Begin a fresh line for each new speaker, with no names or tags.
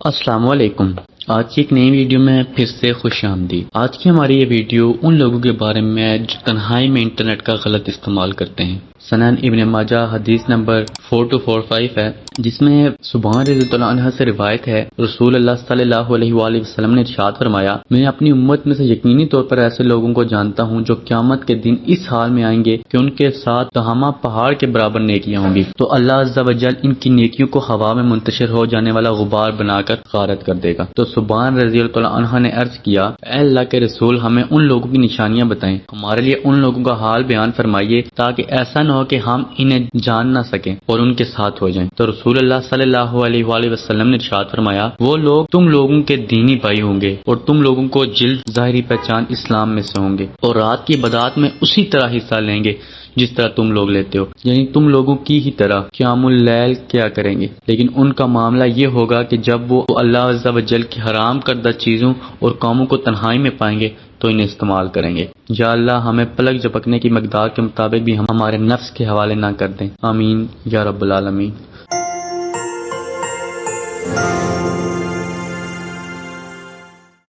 السلام علیکم۔ آج کی ایک نئی ویڈیو میں پھر سے خوش آمدید۔ آج کی ہماری یہ ویڈیو ان لوگوں کے بارے میں ہے جو تنہائی میں انٹرنیٹ کا غلط استعمال کرتے ہیں۔ سنن ابن ماجہ حدیث نمبر 4245 ہے، جس میں سبحان رضی اللہ عنہ سے روایت ہے، رسول اللہ صلی اللہ علیہ وآلہ وسلم نے ارشاد فرمایا، میں اپنی امت میں سے یقینی طور پر ایسے لوگوں کو جانتا ہوں جو قیامت کے دن اس حال میں آئیں گے کہ ان کے ساتھ تہامہ پہاڑ کے برابر نیکیاں ہوں گی، تو اللہ عز و جل ان کی نیکیوں کو ہوا میں منتشر ہو جانے والا غبار بنا کر غارت کر دے گا۔ تو سبحان رضی اللہ عنہ نے عرض کیا، اے اللہ کے رسول، ہمیں ان لوگوں کی نشانیاں بتائیں، ہمارے لیے ان لوگوں کا حال بیان فرمائیے تاکہ ایسا نہ ہو کہ ہم انہیں جان نہ سکیں اور ان کے ساتھ ہو جائیں۔ تو رسول اللہ صلی اللہ علیہ وآلہ وسلم نے ارشاد فرمایا، وہ لوگ تم لوگوں کے دینی بھائی ہوں گے اور تم لوگوں کو جلد ظاہری پہچان اسلام میں سے ہوں گے اور رات کی عبادات میں اسی طرح حصہ لیں گے جس طرح تم لوگ لیتے ہو، یعنی تم لوگوں کی ہی طرح قیام اللیل کیا کریں گے، لیکن ان کا معاملہ یہ ہوگا کہ جب وہ اللہ عز و جل کی حرام کردہ چیزوں اور کاموں کو تنہائی میں پائیں گے تو انہیں استعمال کریں گے۔ یا اللہ ہمیں پلک جھپکنے کی مقدار کے مطابق بھی ہمارے نفس کے حوالے نہ کر دیں، آمین یا رب العالمین۔